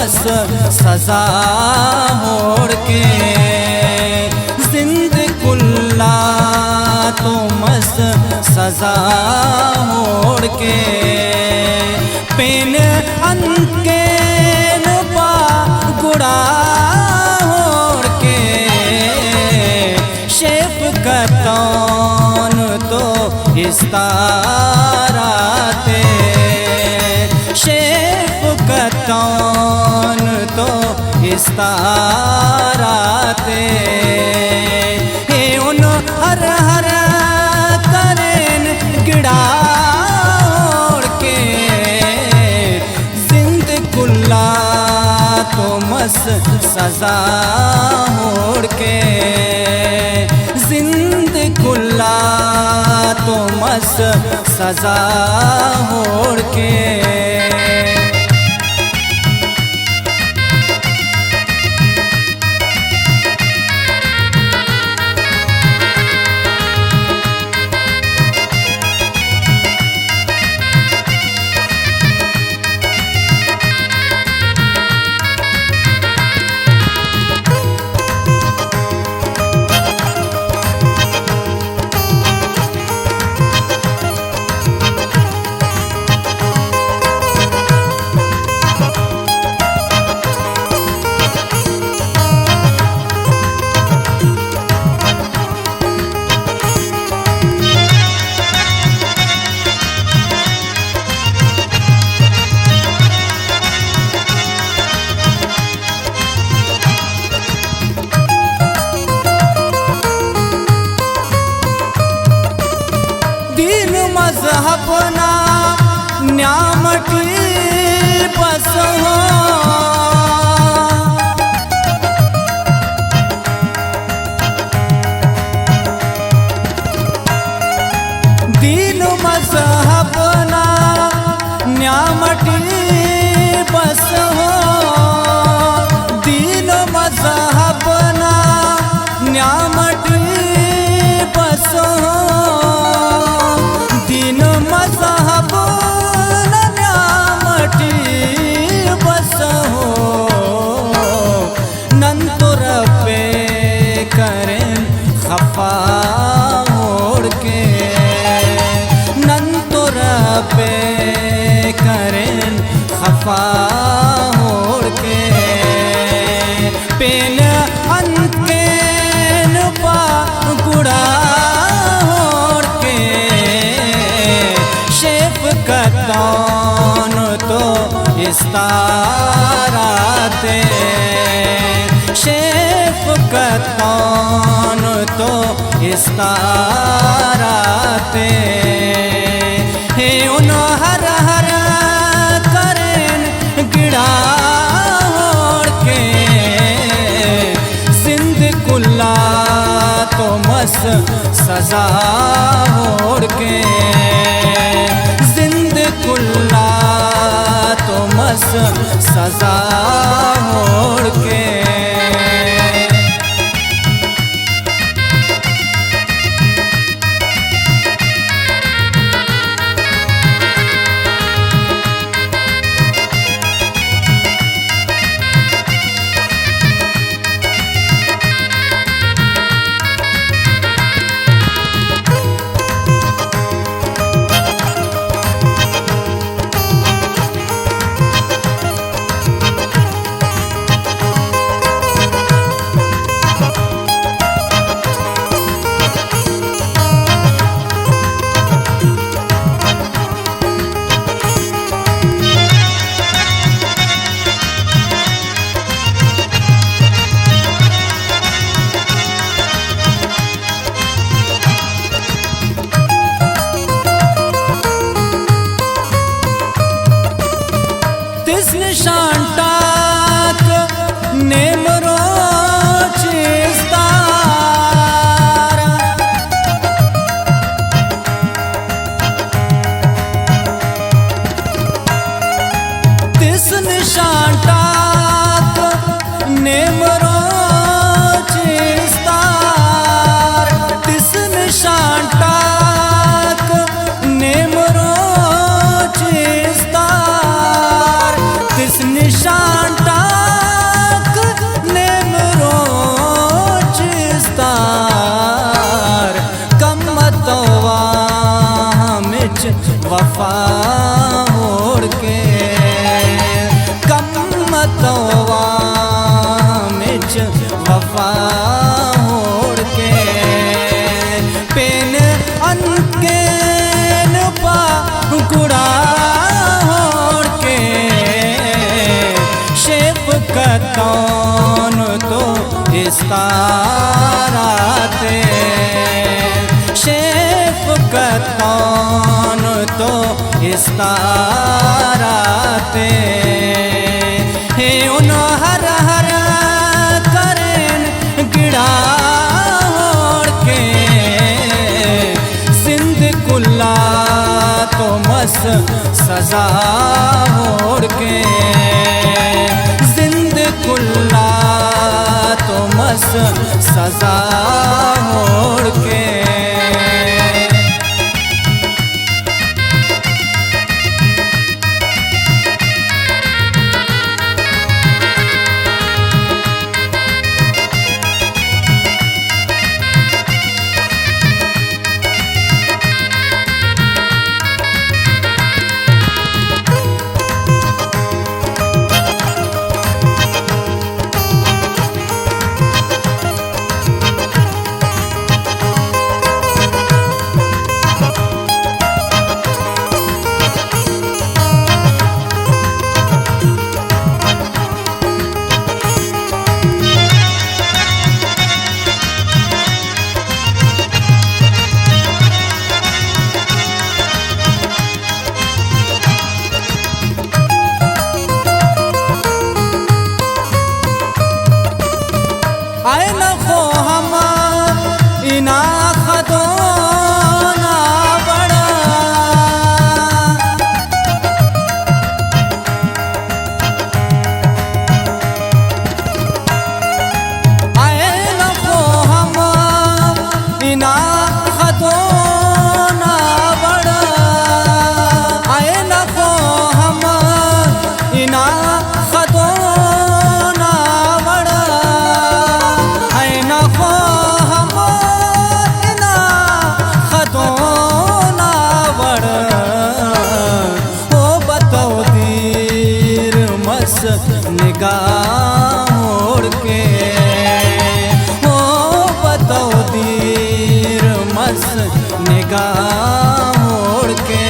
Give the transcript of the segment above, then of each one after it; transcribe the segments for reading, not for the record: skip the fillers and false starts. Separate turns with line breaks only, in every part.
मस सजा मोड़ के, जिंदकुल्ला तो मस सजा मोड़ के, पेन अनके नुपा गुड़ा होड़ के, शेफ कतौन तो इस्ताराते, शेफ कतौन तो इस्ताराते, हे उन हर हर करेन गिड़ा ओढ़ के, जिंदकुल्ला तो मस सजा मोड़ के, जिंदकुल्ला तो मस सजा मोड़ के। मज़हब ना न्यामती बस हो, दीन मज़हब ना न्यामती बस हो, दीन मज़हब ना न्यामती बस हो, दीन मज़हब न्यामती बस हो, नंतुर पे करें खफा ओढ़ के, नंतुर पे करें खफा ओढ़ के, पेन अनके नुपा गुड़ा कतौन तो इस्ताराते, शेफ कतौन तो इस्ताराते, हे उन हर हर करेन गिड़ा ओढ़ के, जिंदकुल्ला तो मस सजा ओढ़ के, जिंदकुल्ला तो मस सजा मोड़ के। मतवा मिच वफा होड़ के पेन अनकेन पा गुड़ा होड़ के शेफकतौन तो इस्ताराते शेफकतौन तो इस्ताराते हे उन हर हर करें गिड़ा होड़ के जिंद कुल्ला तो मस सजा होड़ के जिंद कुल्ला तो मस सजा होड़ के आए न खो हम इना खदो ना बड़ा आए न खो हम इना खदो ना बड़ा आए न खो हम इना खदो ना बड़ा निगाह मोड़ के ओ बताओ दीर मस निगाह मोड़ के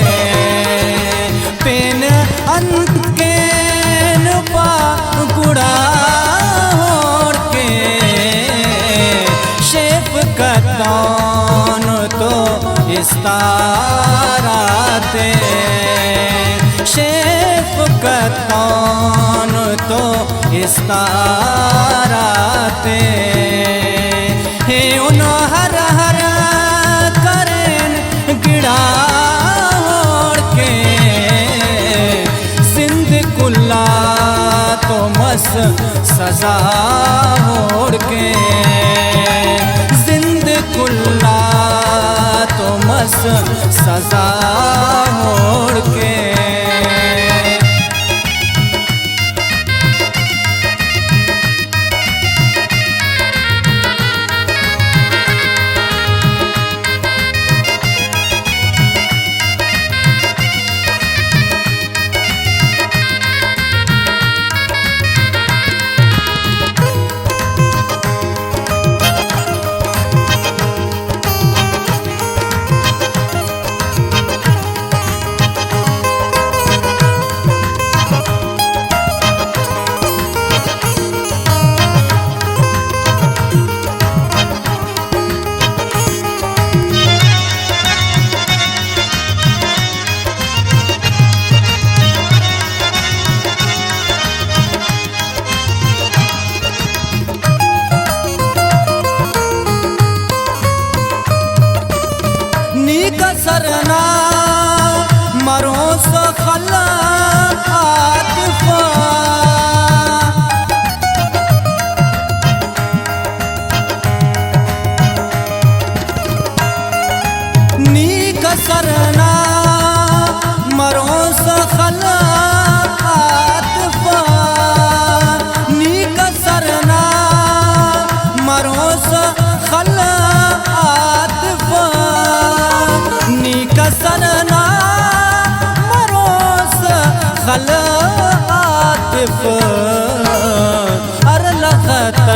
पेन अनकेन पा गुड़ा होड़ के शेफकतौन तो इस्ताराते शेफकतौन तो इस्ताराते हे उन हर हर करें गिड़ा होड़ के जिंद कुल्ला तो मस सजा होड़ के जिंद कुल्ला तो मस सजा होड़ के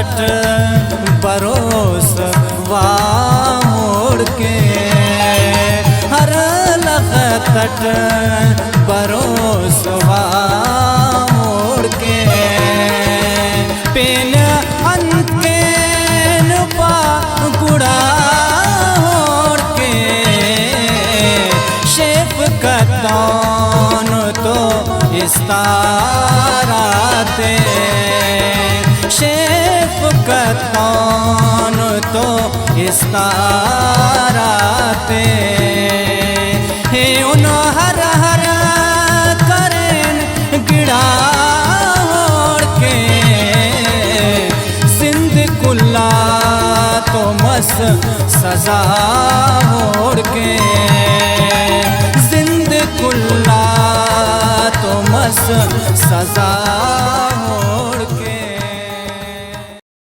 तट बरोस मोड़ के, हर लख तट बरोस मोड़ के, पेन अनकेन पा गुड़ा होड़ के, शेफ कतौन तो इस्ताराते, शेफ कतौन तो इस्ताराते, हे उन हर हर करें गिड़ा होड़ के, सिंध कुल्ला तो मस सजा होड़ के, जिंद कुल्ला तो मस सजा हो